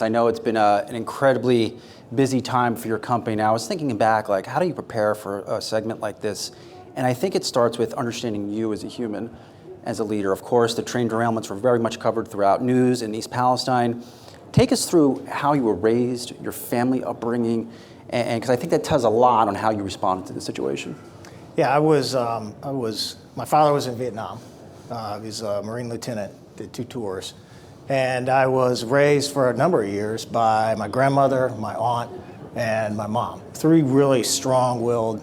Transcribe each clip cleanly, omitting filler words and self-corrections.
I know it's been an incredibly busy time for your company now. I was thinking back, like, how do you prepare for a segment like this? And I think it starts with understanding you as a human, as a leader. Of course, the train derailments were very much covered throughout news in East Palestine. Take us through how you were raised, your family upbringing, and because I think that tells a lot on how you responded to the situation. Yeah, my father was in Vietnam. He was a Marine lieutenant, did 2 tours. And I was raised for a number of years by my grandmother, my aunt, and my mom. 3 really strong-willed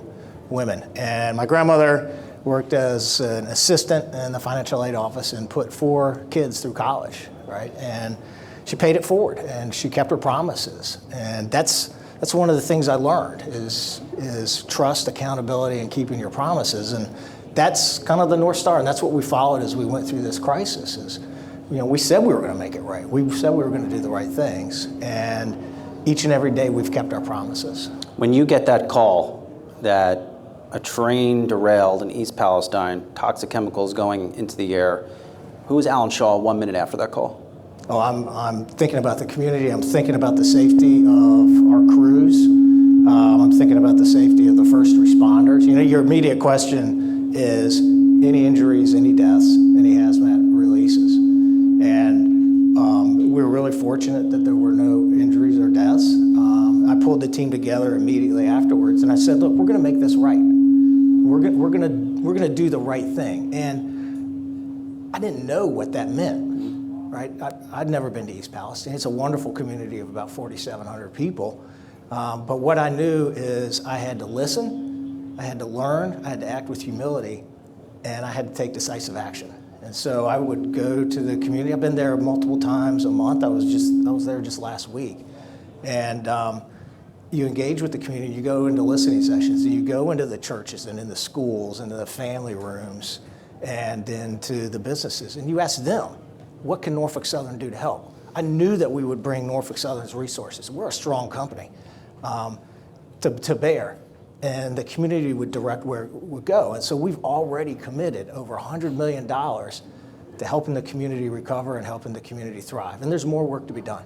women. And my grandmother worked as an assistant in the financial aid office and put 4 kids through college, right? And she paid it forward, and she kept her promises. And that's one of the things I learned is trust, accountability, and keeping your promises. And that's kind of the North Star, and that's what we followed as we went through this crisis. We said we were going to make it right. We said we were going to do the right things. And each and every day we've kept our promises. When you get that call that a train derailed in East Palestine, toxic chemicals going into the air, who was Alan Shaw 1 minute after that call? Oh, I'm thinking about the community. I'm thinking about the safety of our crews. I'm thinking about the safety of the first responders. Your immediate question is any injuries, any deaths, any hazmat releases. And we were really fortunate that there were no injuries or deaths. I pulled the team together immediately afterwards, and I said, "Look, we're going to make this right. We're going to do the right thing." And I didn't know what that meant, right? I'd never been to East Palestine. It's a wonderful community of about 4,700 people. But what I knew is I had to listen, I had to learn, I had to act with humility, and I had to take decisive action. And so I would go to the community. I've been there multiple times a month. I was there just last week. And you engage with the community, you go into listening sessions, and you go into the churches and in the schools, into the family rooms, and into the businesses. And you ask them, what can Norfolk Southern do to help? I knew that we would bring Norfolk Southern's resources. We're a strong company to bear. And the community would direct where it would go. And so we've already committed over $100 million to helping the community recover and helping the community thrive. And there's more work to be done.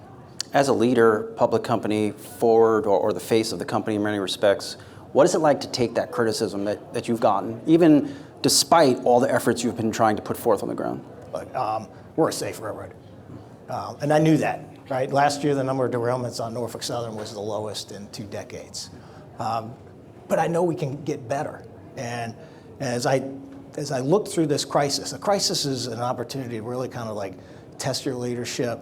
As a leader, public company, forward, or the face of the company in many respects, what is it like to take that criticism that you've gotten, even despite all the efforts you've been trying to put forth on the ground? Look, we're a safe railroad. And I knew that, right? Last year, the number of derailments on Norfolk Southern was the lowest in 2 decades. But I know we can get better. And as I look through this crisis, a crisis is an opportunity to really kind of like test your leadership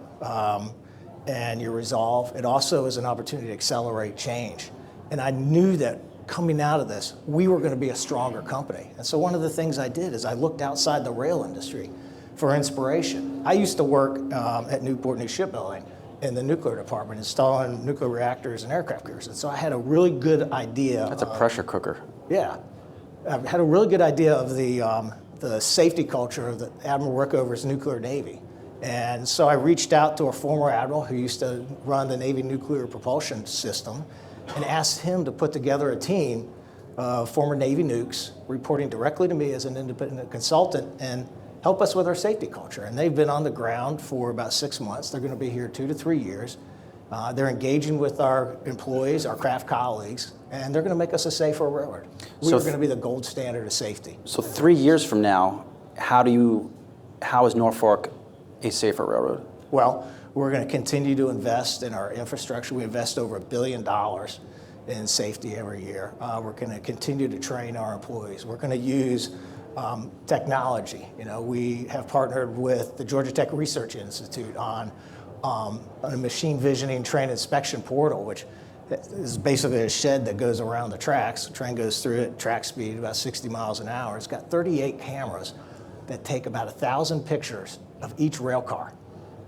and your resolve. It also is an opportunity to accelerate change. And I knew that coming out of this, we were going to be a stronger company. And so one of the things I did is I looked outside the rail industry for inspiration. I used to work at Newport News Shipbuilding in the nuclear department, installing nuclear reactors and aircraft carriers. And so I had a really good idea. That's a pressure cooker. Yeah. I had a really good idea of the safety culture of the Admiral Rickover's nuclear Navy. And so I reached out to a former admiral who used to run the Navy nuclear propulsion system and asked him to put together a team of former Navy nukes reporting directly to me as an independent consultant and help us with our safety culture. And they've been on the ground for about 6 months. They're going to be here 2 to 3 years. They're engaging with our employees, our craft colleagues, and they're going to make us a safer railroad. We're going to be the gold standard of safety. So 3 years from now, how is Norfolk a safer railroad? Well, we're going to continue to invest in our infrastructure. We invest over $1 billion in safety every year. We're going to continue to train our employees. We're going to use technology. We have partnered with the Georgia Tech Research Institute on a machine visioning train inspection portal, which is basically a shed that goes around the tracks. The train goes through it, track speed about 60 miles an hour. It's got 38 cameras that take about 1,000 pictures of each rail car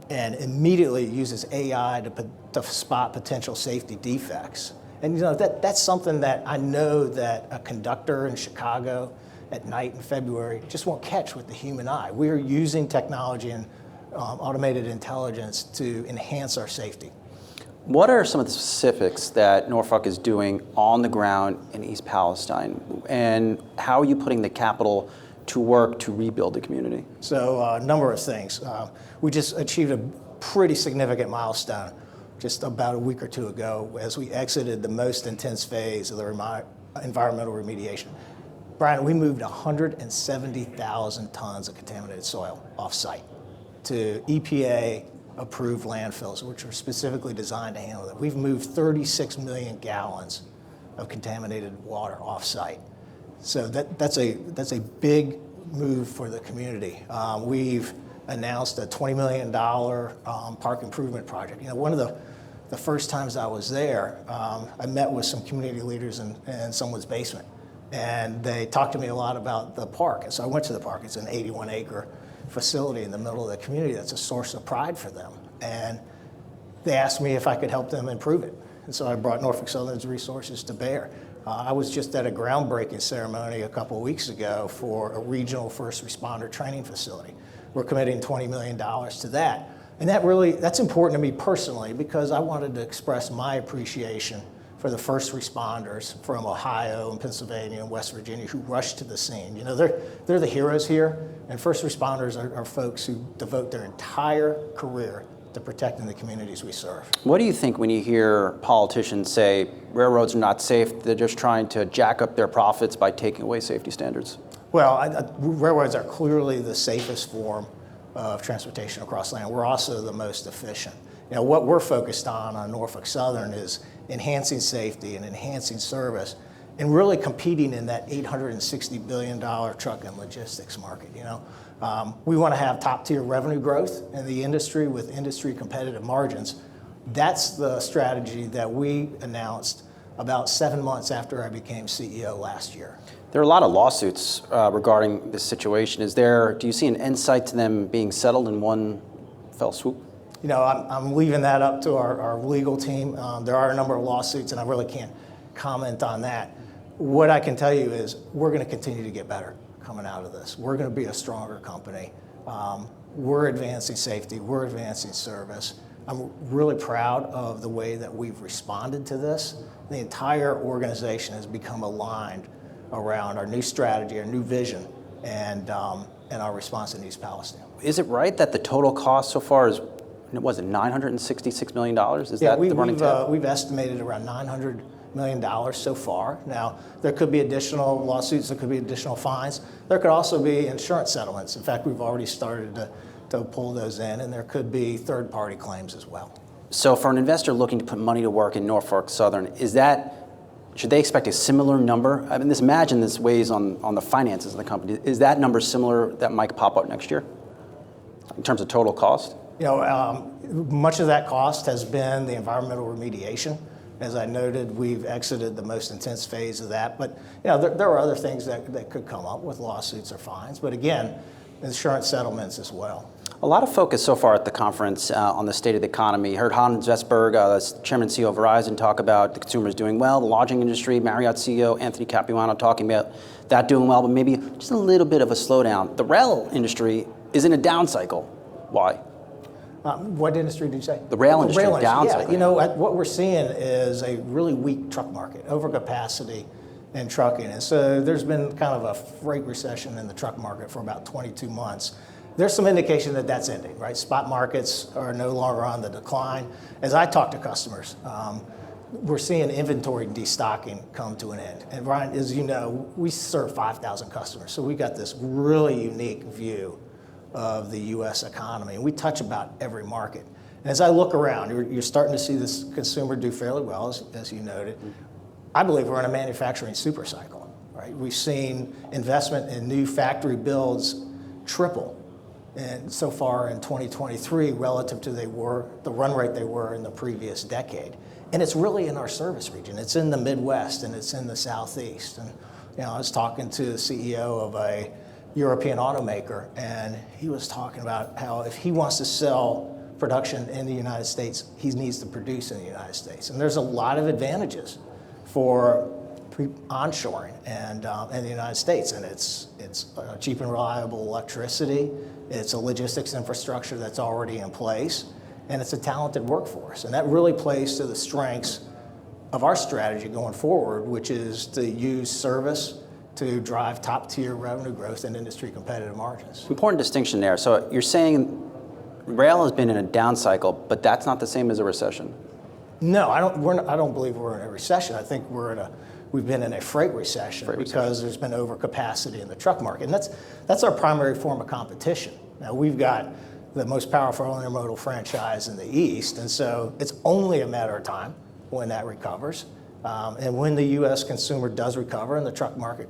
and immediately uses AI to spot potential safety defects. And that's something that I know that a conductor in Chicago at night in February just won't catch with the human eye. We are using technology and automated intelligence to enhance our safety. What are some of the specifics that Norfolk is doing on the ground in East Palestine, and how are you putting the capital to work to rebuild the community? So a number of things. We just achieved a pretty significant milestone. just about a week or two ago as we exited the most intense phase of the environmental remediation. Brian, we moved 170,000 tons of contaminated soil off-site to EPA-approved landfills, which are specifically designed to handle that. We've moved 36 million gallons of contaminated water off-site. So that's a big move for the community. We've announced a $20 million park improvement project. You know, one of the first times I was there, I met with some community leaders in someone's basement, and they talked to me a lot about the park. And so I went to the park. It's an 81-acre facility in the middle of the community that's a source of pride for them. And they asked me if I could help them improve it. And so I brought Norfolk Southern's resources to bear. I was just at a groundbreaking ceremony a couple of weeks ago for a regional first responder training facility. We're committing $20 million to that. And that's important to me personally because I wanted to express my appreciation for the first responders from Ohio and Pennsylvania and West Virginia who rushed to the scene. You know, they're the heroes here, and first responders are folks who devote their entire career to protecting the communities we serve. What do you think when you hear politicians say railroads are not safe, they're just trying to jack up their profits by taking away safety standards? Well, railroads are clearly the safest form of transportation across land. We're also the most efficient. You know, what we're focused on Norfolk Southern is enhancing safety and enhancing service and really competing in that $860 billion truck and logistics market. You know, we want to have top tier revenue growth in the industry with industry competitive margins. That's the strategy that we announced about 7 months after I became CEO last year. There are a lot of lawsuits regarding this situation. Do you see an insight to them being settled in one fell swoop? You know, I'm leaving that up to our legal team. There are a number of lawsuits, and I really can't comment on that. What I can tell you is we're going to continue to get better coming out of this. We're going to be a stronger company. We're advancing safety. We're advancing service. I'm really proud of the way that we've responded to this. The entire organization has become aligned around our new strategy, our new vision, and our response in East Palestine. Is it right that the total cost so far is, was it $966 million? Is that the running tab? We've estimated around $900 million so far. Now, there could be additional lawsuits, there could be additional fines. There could also be insurance settlements. In fact, we've already started to pull those in, and there could be third-party claims as well. So for an investor looking to put money to work in Norfolk Southern, should they expect a similar number? I mean, imagine this weighs on the finances of the company. Is that number similar that might pop up next year in terms of total cost? You know, much of that cost has been the environmental remediation. As I noted, we've exited the most intense phase of that. But you know, there are other things that could come up with lawsuits or fines. But again, insurance settlements as well. A lot of focus so far at the conference on the state of the economy. Heard Hans Vestberg, the chairman and CEO of Verizon, talk about the consumers doing well, the lodging industry, Marriott CEO Anthony Capuano talking about that doing well, but maybe just a little bit of a slowdown. The rail industry is in a down cycle. Why? What industry did you say? The rail industry, down cycle. Yeah, you know, what we're seeing is a really weak truck market, overcapacity in trucking. And so there's been kind of a freight recession in the truck market for about 22 months. There's some indication that that's ending, right? Spot markets are no longer on the decline. As I talk to customers, we're seeing inventory destocking come to an end. And Brian, as you know, we serve 5,000 customers. So we got this really unique view of the U.S. economy. And we touch about every market. And as I look around, you're starting to see this consumer do fairly well, as you noted. I believe we're in a manufacturing supercycle, right? We've seen investment in new factory builds triple. And so far in 2023 relative to the run rate they were in the previous decade. And it's really in our service region. It's in the Midwest and it's in the Southeast. And you know, I was talking to the CEO of a European automaker, and he was talking about how if he wants to sell production in the United States, he needs to produce in the United States. And there's a lot of advantages for onshoring and in the United States, and it's cheap and reliable electricity, it's a logistics infrastructure that's already in place, and it's a talented workforce. And that really plays to the strengths of our strategy going forward, which is to use service to drive top-tier revenue growth and industry competitive margins. Important distinction there. So you're saying rail has been in a down cycle, but that's not the same as a recession. No, I don't believe we're in a recession. I think we've been in a freight recession because there's been overcapacity in the truck market. And that's our primary form of competition. Now, we've got the most powerful intermodal franchise in the East, and so it's only a matter of time when that recovers. And when the U.S. consumer does recover and the truck market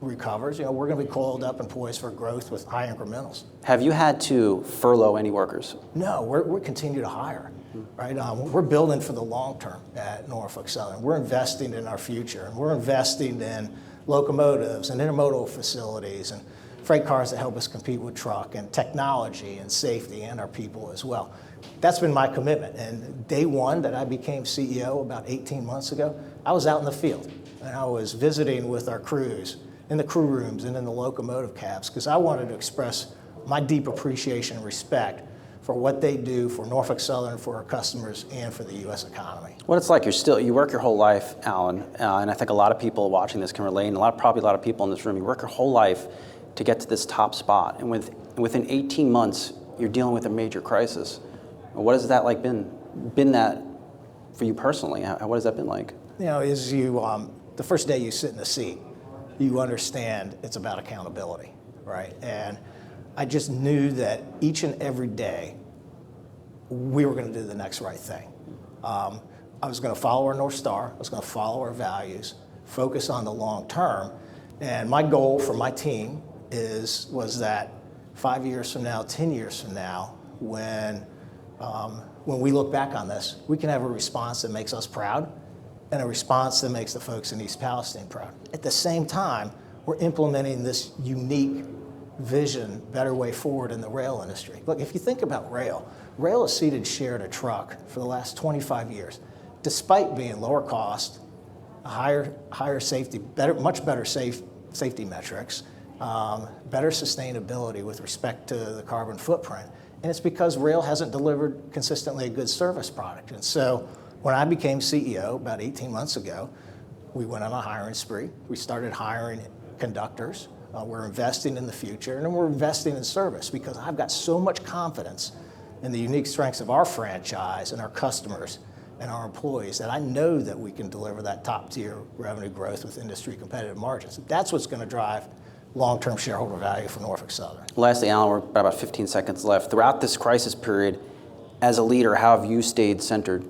recovers, we're going to be coiled up and poised for growth with high incrementals. Have you had to furlough any workers? No, we continue to hire. Right, we're building for the long term at Norfolk Southern. We're investing in our future, and we're investing in locomotives and intermodal facilities and freight cars that help us compete with truck, and technology and safety, and our people as well. That's been my commitment. And day one that I became CEO about 18 months ago, I was out in the field, and I was visiting with our crews in the crew rooms and in the locomotive cabs, because I wanted to express my deep appreciation and respect for what they do for Norfolk Southern, for our customers, and for the U.S. economy. What it's like, you work your whole life, Alan, and I think a lot of people watching this can relate, and probably a lot of people in this room, you work your whole life to get to this top spot, and within 18 months, you're dealing with a major crisis. What has that like been that for you personally? What has that been like? The first day you sit in the seat, you understand it's about accountability, right? And I just knew that each and every day we were going to do the next right thing. I was going to follow our North Star. I was going to follow our values, focus on the long term. And my goal for my team was that 5 years from now, 10 years from now, when we look back on this, we can have a response that makes us proud and a response that makes the folks in East Palestine proud. At the same time, we're implementing this unique vision, better way forward in the rail industry. Look, if you think about rail has ceded share to truck for the last 25 years, despite being lower cost, higher safety, much better safety metrics, better sustainability with respect to the carbon footprint. And it's because rail hasn't delivered consistently a good service product. And so when I became CEO about 18 months ago, we went on a hiring spree. We started hiring conductors. We're investing in the future, and we're investing in service, because I've got so much confidence in the unique strengths of our franchise and our customers and our employees that I know that we can deliver that top-tier revenue growth with industry competitive margins. That's what's going to drive long-term shareholder value for Norfolk Southern. Lastly, Alan, we're about 15 seconds left. Throughout this crisis period, as a leader, how have you stayed centered?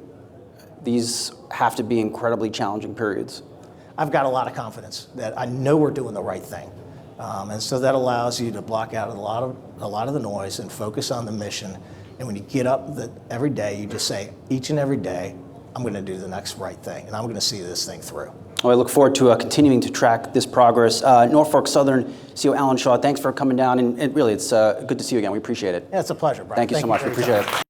These have to be incredibly challenging periods. I've got a lot of confidence that I know we're doing the right thing. And so that allows you to block out a lot of the noise and focus on the mission. And when you get up every day, you just say, each and every day, I'm going to do the next right thing, and I'm going to see this thing through. Well, I look forward to continuing to track this progress. Norfolk Southern CEO Alan Shaw, thanks for coming down, and really, it's good to see you again. We appreciate it. Yeah, it's a pleasure, Brian. Thank you so much. We appreciate it.